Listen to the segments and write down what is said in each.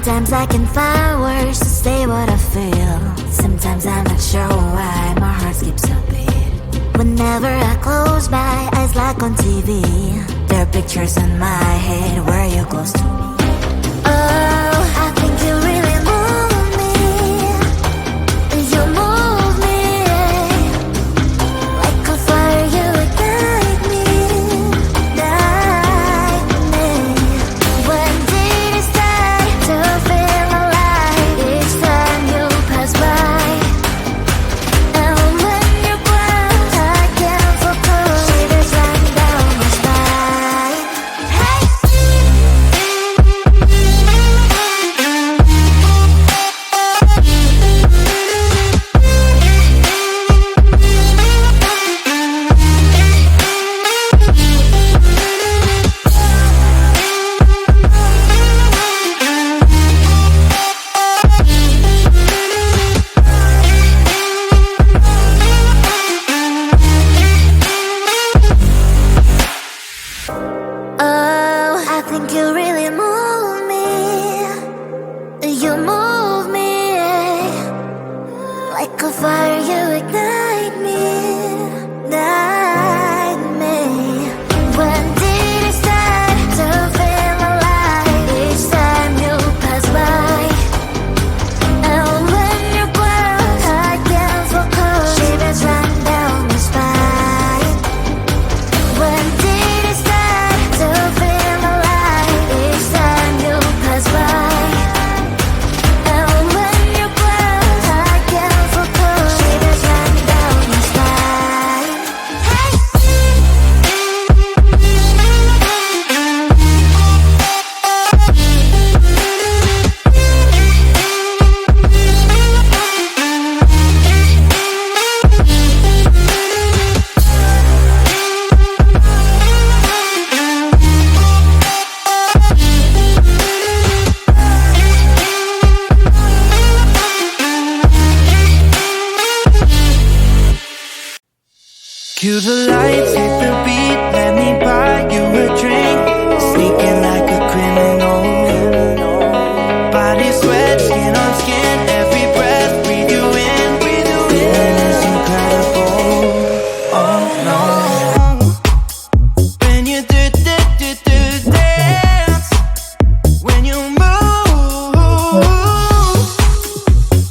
Sometimes I can find words to say what I feel. Sometimes I'm not sure why my heart skips a beat. Whenever I close my eyes like on TV, there are pictures in my head where you're close to me. Oh, I think you really move me. You move me like a fire, you ignite me, ignite me. When did it start to feel alive? Each time you pass by, and when you close, I can't focus. Shivers run down my spine. Hey. Oh, I think you really move me. You move me like a fire, you ignite me, ignite me. When did it start to feel alive? Each time you pass by, and when you close, I can't focus. Shivers run down my spine. When did it start to feel alive? Each time you pass by, and when you close, I can't focus. Shivers run down my spine. Hey. Cue the lights, hit the beat, let me buy you a drink. Sneaking like a criminal. Body sweat, skin on skin, every breath, breathe you in. Feeling is incredible. Oh no. When you do dance, when you move,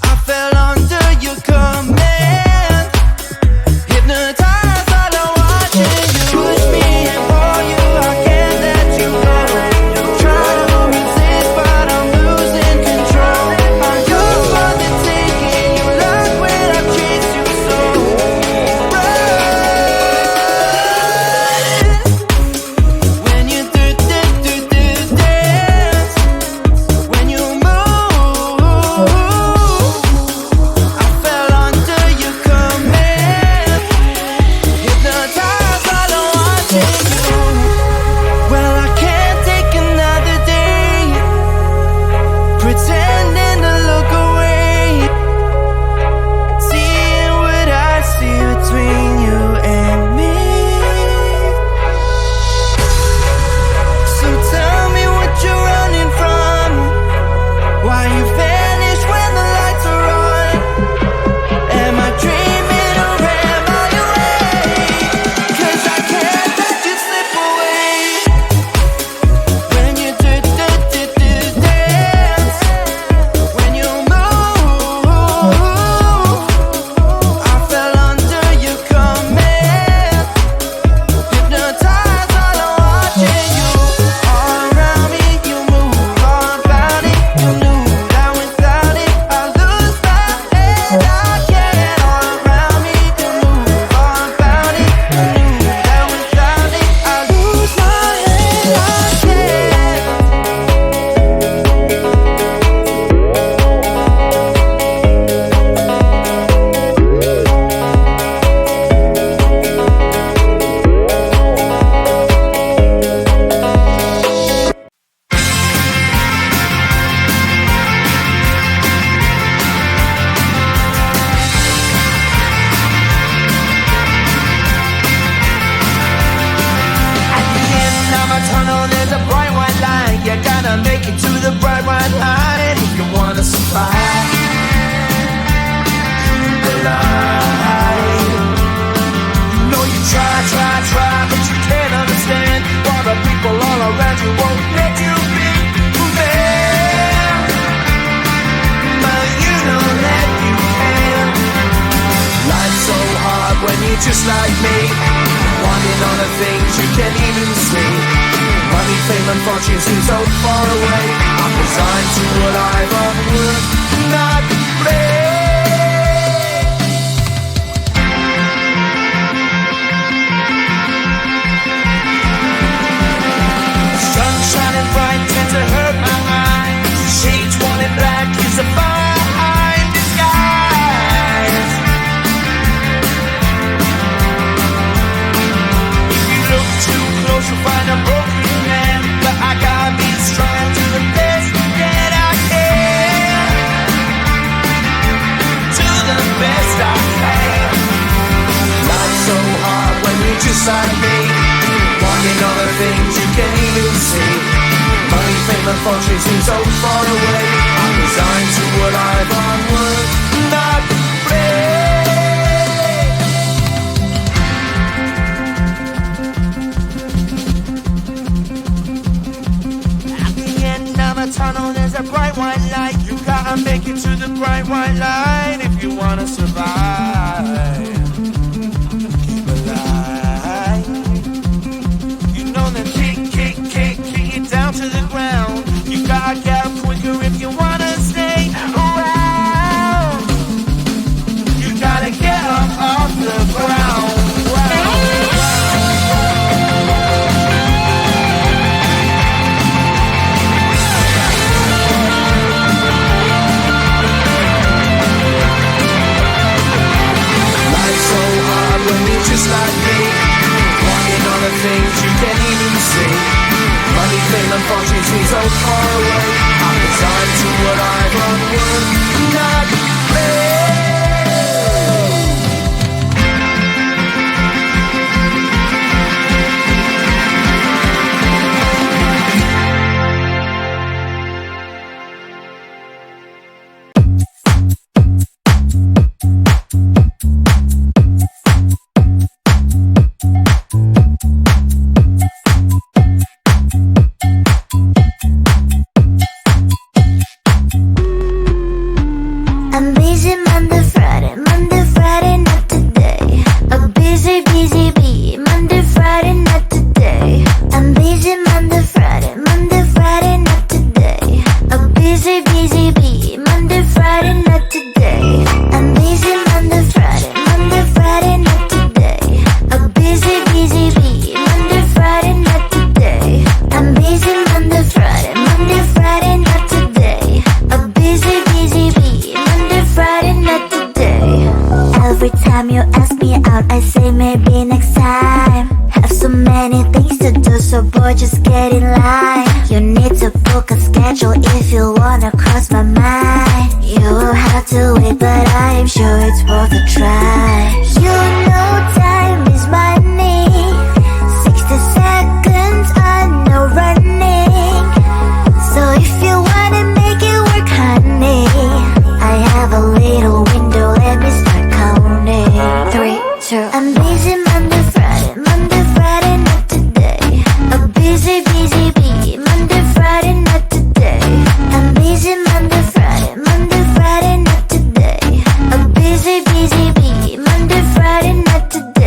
I fell under your command. Hypnotized, all I want you, won't let you be fair. But you don't let you care. Life's so hard when you're just like me, wanting all the things you can't even see. Money, fame and fortune seem so far away. I'm resigned to what I've unworked, not play. Sun shining bright tends to hurt my eyes. Shades worn in black is a fine disguise. If you look too close you'll find a broken man, but I gotta be strong to the best that I can. To the best I can. Life's so hard when you're just like me, wanting all the things you can't even see. Money, fame and fortune seem so far away. I'm resigned to what I've unworked, not afraid. At the end of a tunnel there's a bright white light. You gotta make it to the bright white light if you wanna survive. Keep alive. You know that kick it down to the ground. You gotta get up quicker if you wanna stay around. You gotta get up off the ground. Life's so hard when you're just like me, wanting all the things you can't even see. Money, fame and fortune seem so far away. I'm resigned to what I've unworked, not play. I'm busy Monday, Friday, not today. A busy bee, Monday, Friday, not today. I'm busy Monday, Friday, not today. A busy bee, Monday, Friday, not today. I'm busy Monday, Friday, not today. A busy bee, Monday, Friday, not today. I'm busy Monday, Friday, not today. A busy bee, Monday, Friday, not today. Every time you ask me out, I say maybe next time. Have so many things to do, so boy, just get in line. You need to book a schedule if you wanna cross my mind. You will have to wait, but I am sure it's worth a try. You know time is money. 60 seconds on no running. So if you wanna make it work, honey, I have a little window, let me start counting. 3, 2, I'm busy Monday, Friday, not today. A busy bee, Monday, Friday, not today. I'm busy Monday, Friday, not today. A busy bee, Monday, Friday, not today.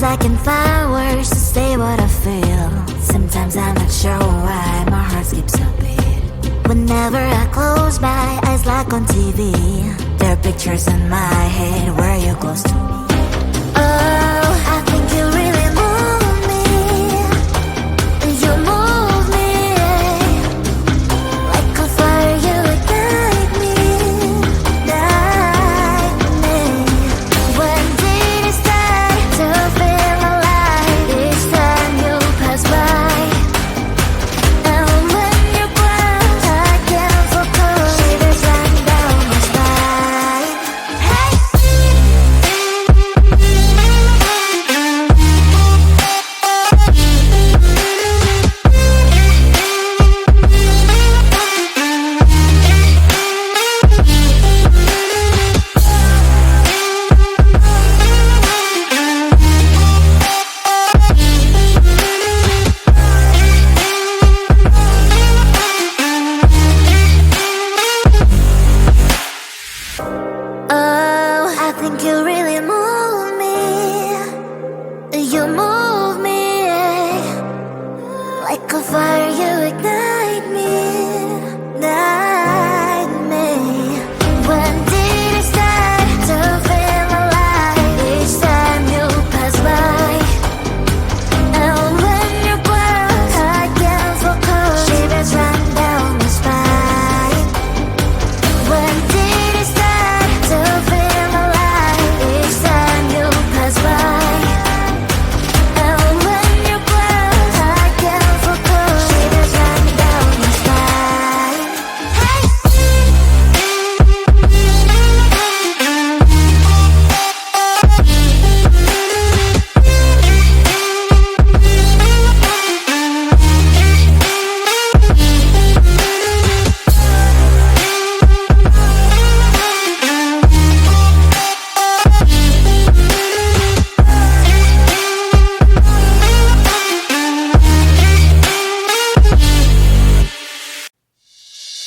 Sometimes I can find words to say what I feel. Sometimes I'm not sure why my heart skips a beat. Whenever I close my eyes like on TV, there are pictures in my head where you're close to me. Oh, I think you really move me. You move me like a fire, you ignite me, ignite me. When did it start to feel alive? Each time you pass by, and when you cry, I can't focus. Shivers run down my spine. Hey. Oh, I think you really move me. You move me like a fire, you ignite me, ignite me. When did it start to feel alive? Each time you pass by, and when you close, I can't focus. Shivers run down my spine. When did it start to feel alive? Each time you pass by, and when you close, I can't focus. Shivers run down my spine. Hey.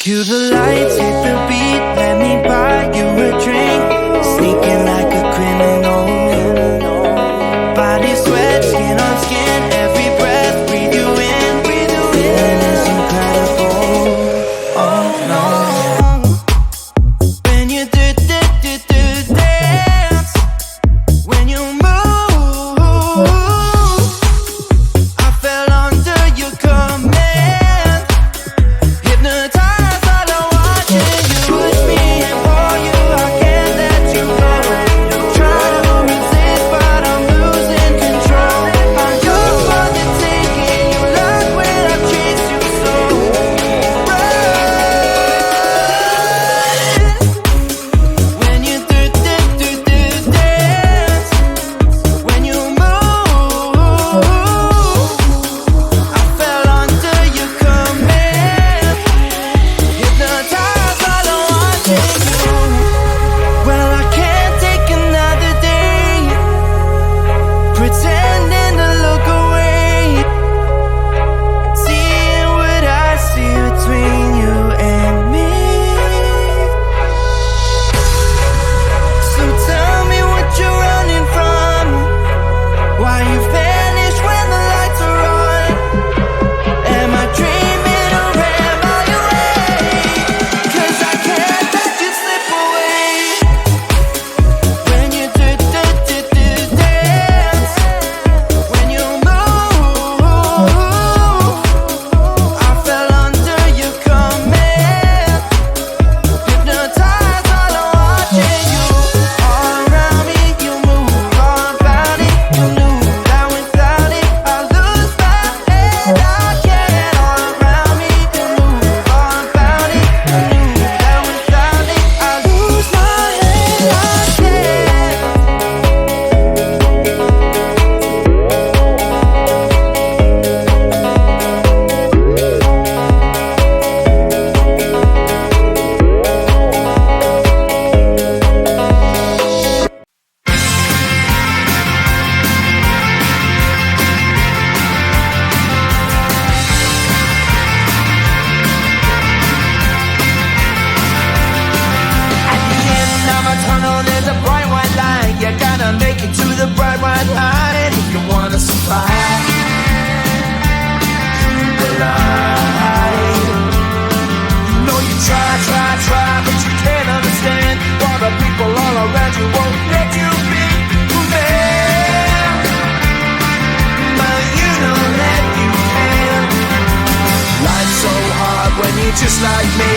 Cue the lights, hit the beat, let me buy you a drink. Sneaking like a criminal. Body sweat, skin on skin, every breath, breathe you in. Feeling is incredible. Oh no. When you do dance, when you move, I fell under your command. Hypnotized by the watching you push me and pour you. I can't let you go. Try to resist, but I'm losing control. I'm yours for the taking. You love when I chase you so. When you do dance, when you move, I fell under your command. Hypnotized by the watching you. Well, I can't take another day pretending to look away, seeing what I see between you and me. So tell me what you're running from, why you vanish when the lights are on. Am I dreaming or am I awake? 'Cause I can't let you slip away. When you do dance, when you move, I fell under your command. Hypnotized while I'm watching you. All around me, you move. All about it, you knew that when just like me,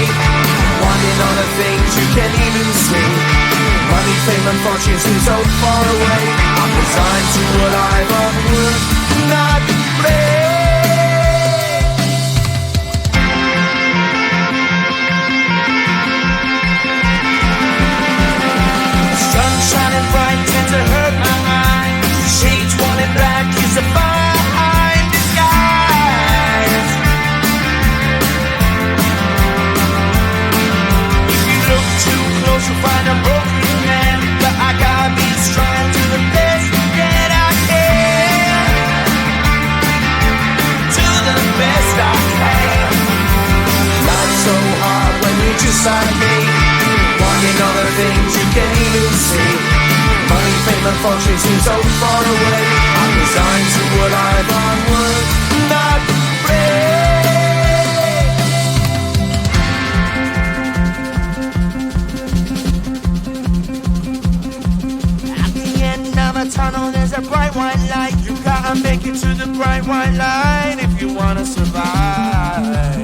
wanting all the things you can't even see. Money, fame and fortune seem so far away. I'm resigned to what I've unworked, not play. Sun shining bright tends to hurt my eyes. Shades worn in black is a fine disguise. If you look too close, you'll find a broken man. But I gotta be strong to the best that I can. To the best I can. Life's so hard when you're just like me, wanting all the things you can't even see. Money, fame and fortune seem so far away. I'm resigned to what I've unworked, not play. At the end of a tunnel there's a bright white light. You gotta make it to the bright white light if you wanna survive.